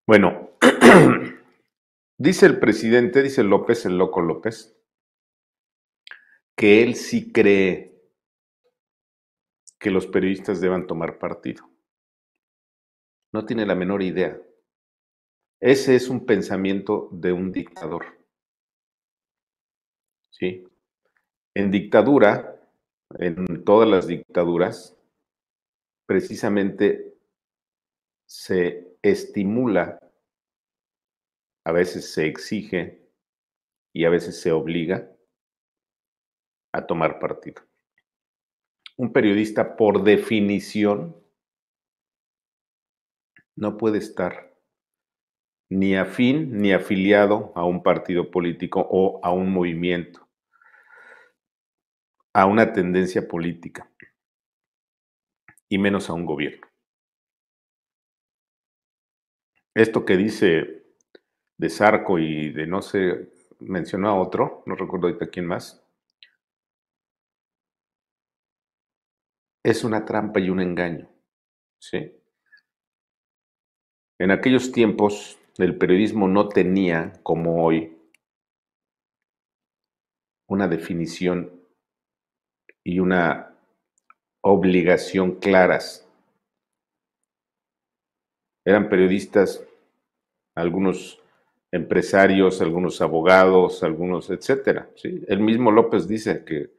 Bueno, dice el presidente, dice López, el loco López, que él sí cree que los periodistas deban tomar partido. No tiene la menor idea. Ese es un pensamiento de un dictador, ¿sí? En dictadura, en todas las dictaduras, precisamente se estimula, a veces se exige y a veces se obliga a tomar partido. Un periodista, por definición, no puede estar ni afín ni afiliado a un partido político o a un movimiento, a una tendencia política, y menos a un gobierno. Esto que dice de Zarco y de no sé, mencionó a otro, no recuerdo ahorita quién más, es una trampa y un engaño, ¿sí? En aquellos tiempos el periodismo no tenía, como hoy, una definición y una obligación claras. Eran periodistas, algunos empresarios, algunos abogados, algunos, etcétera, ¿sí? El mismo López dice que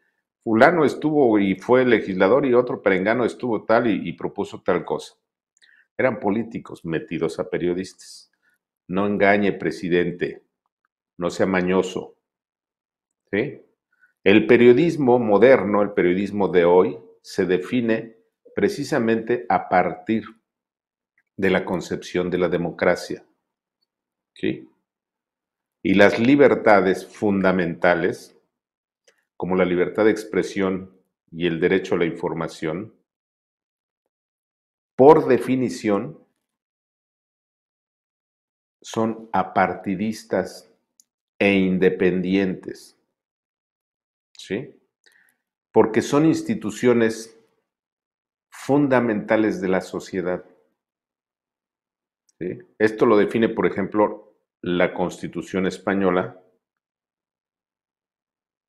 fulano estuvo y fue legislador y otro perengano estuvo tal y propuso tal cosa. Eran políticos metidos a periodistas. No engañe, presidente, no sea mañoso, ¿sí? El periodismo moderno, el periodismo de hoy, se define precisamente a partir de la concepción de la democracia, ¿sí? Y las libertades fundamentales, como la libertad de expresión y el derecho a la información, por definición, son apartidistas e independientes, ¿sí? Porque son instituciones fundamentales de la sociedad, ¿sí? Esto lo define, por ejemplo, la Constitución española,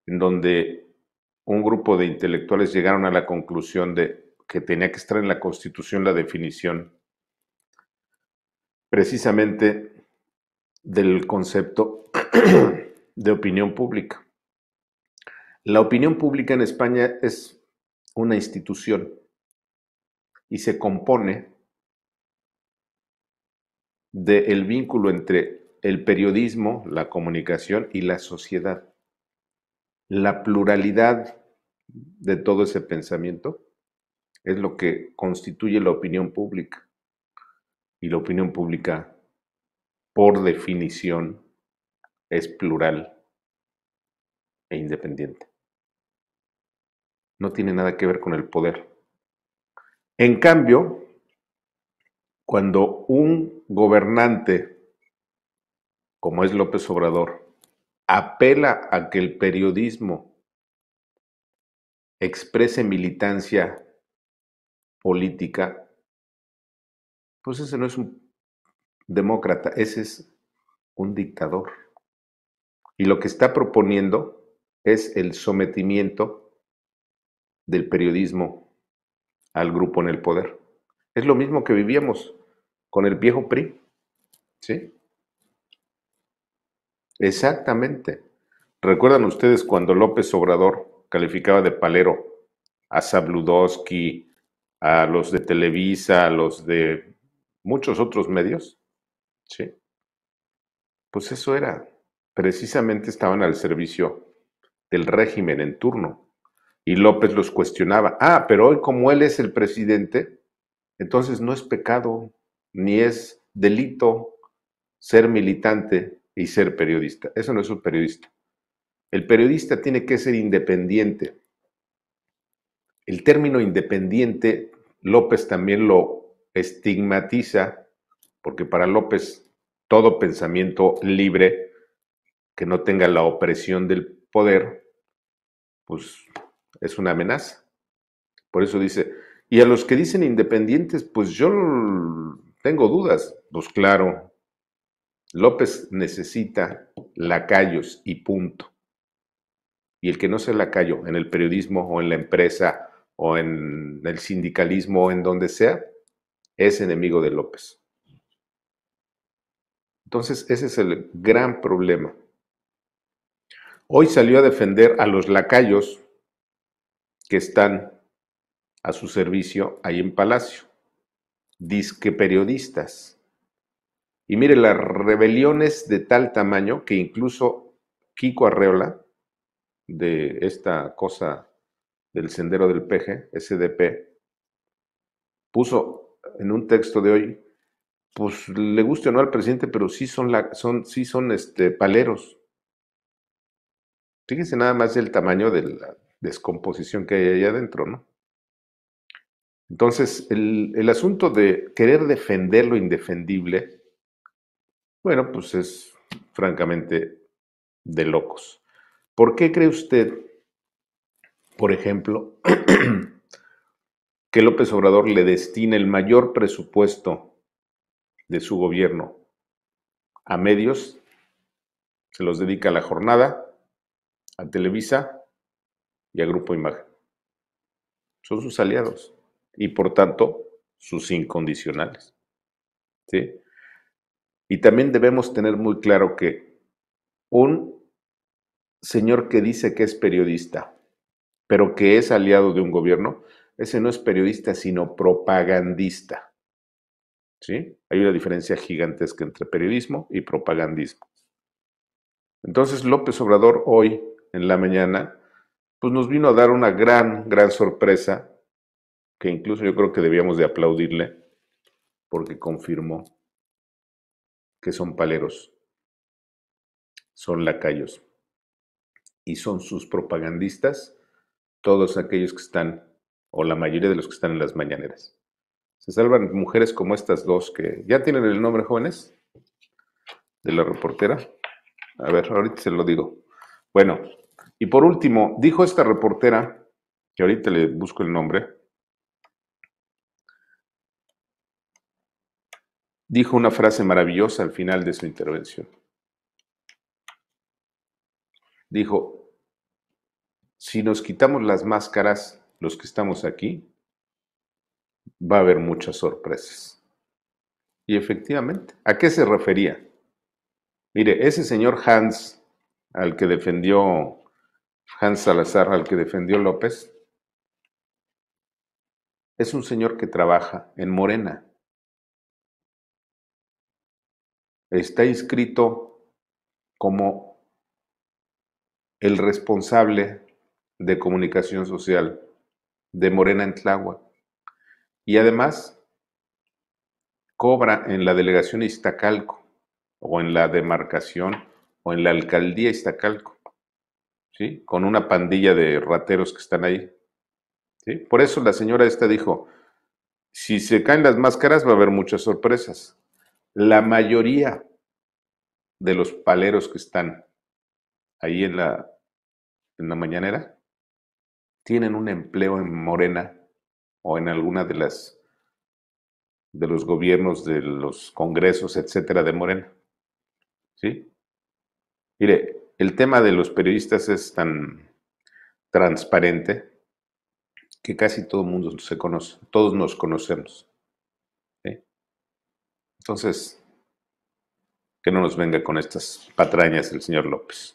en donde un grupo de intelectuales llegaron a la conclusión de que tenía que estar en la Constitución la definición precisamente del concepto de opinión pública. La opinión pública en España es una institución y se compone del vínculo entre el periodismo, la comunicación y la sociedad. La pluralidad de todo ese pensamiento es lo que constituye la opinión pública. Y la opinión pública, por definición, es plural e independiente. No tiene nada que ver con el poder. En cambio, cuando un gobernante, como es López Obrador, apela a que el periodismo exprese militancia política, pues ese no es un demócrata, ese es un dictador. Y lo que está proponiendo es el sometimiento del periodismo al grupo en el poder. Es lo mismo que vivíamos con el viejo PRI, ¿sí? Exactamente. ¿Recuerdan ustedes cuando López Obrador calificaba de palero a Sabludowski, a los de Televisa, a los de muchos otros medios? Sí. Pues eso era. Precisamente estaban al servicio del régimen en turno. Y López los cuestionaba. Ah, pero hoy como él es el presidente, entonces no es pecado ni es delito ser militante y ser periodista. Eso no es un periodista. El periodista tiene que ser independiente. El término independiente, López también lo estigmatiza, porque para López todo pensamiento libre que no tenga la opresión del poder, pues es una amenaza. Por eso dice, y a los que dicen independientes, pues yo tengo dudas. Pues claro, López necesita lacayos y punto. Y el que no sea lacayo en el periodismo o en la empresa o en el sindicalismo o en donde sea, es enemigo de López. Entonces, ese es el gran problema. Hoy salió a defender a los lacayos que están a su servicio ahí en Palacio, disque periodistas. Y mire, la rebelión es de tal tamaño que incluso Kiko Arreola, de esta cosa del Sendero del Peje, SDP, puso en un texto de hoy, pues le guste o no al presidente, pero sí son paleros. Fíjense nada más el tamaño de la descomposición que hay ahí adentro, ¿no? Entonces, el asunto de querer defender lo indefendible, bueno, pues es francamente de locos. ¿Por qué cree usted, por ejemplo, que López Obrador le destina el mayor presupuesto de su gobierno a medios? Se los dedica a La Jornada, a Televisa y a Grupo Imagen. Son sus aliados y por tanto sus incondicionales. ¿Sí? Y también debemos tener muy claro que un señor que dice que es periodista, pero que es aliado de un gobierno, ese no es periodista, sino propagandista. ¿Sí? Hay una diferencia gigantesca entre periodismo y propagandismo. Entonces López Obrador hoy, en la mañana, pues nos vino a dar una gran sorpresa, que incluso yo creo que debíamos de aplaudirle, porque confirmó que son paleros, son lacayos y son sus propagandistas, todos aquellos que están, o la mayoría de los que están en las mañaneras. Se salvan mujeres como estas dos que ya tienen el nombre, jóvenes, de la reportera. A ver, ahorita se lo digo. Bueno, y por último, dijo esta reportera, que ahorita le busco el nombre, dijo una frase maravillosa al final de su intervención. Dijo, si nos quitamos las máscaras, los que estamos aquí, va a haber muchas sorpresas. Y efectivamente, ¿a qué se refería? Mire, ese señor Hans, al que defendió Hans Salazar, al que defendió López, es un señor que trabaja en Morena. Está inscrito como el responsable de comunicación social de Morena en Tláhuac. Y además cobra en la delegación Iztacalco, o en la demarcación, o en la alcaldía Iztacalco, ¿sí? Con una pandilla de rateros que están ahí, ¿sí? Por eso la señora esta dijo, si se caen las máscaras va a haber muchas sorpresas. La mayoría de los paleros que están ahí en la mañanera tienen un empleo en Morena o en alguna de los gobiernos, de los congresos, etcétera, de Morena. ¿Sí? Mire, el tema de los periodistas es tan transparente que casi todo el mundo se conoce, todos nos conocemos. ¿Sí? Entonces, que no nos venga con estas patrañas el señor López.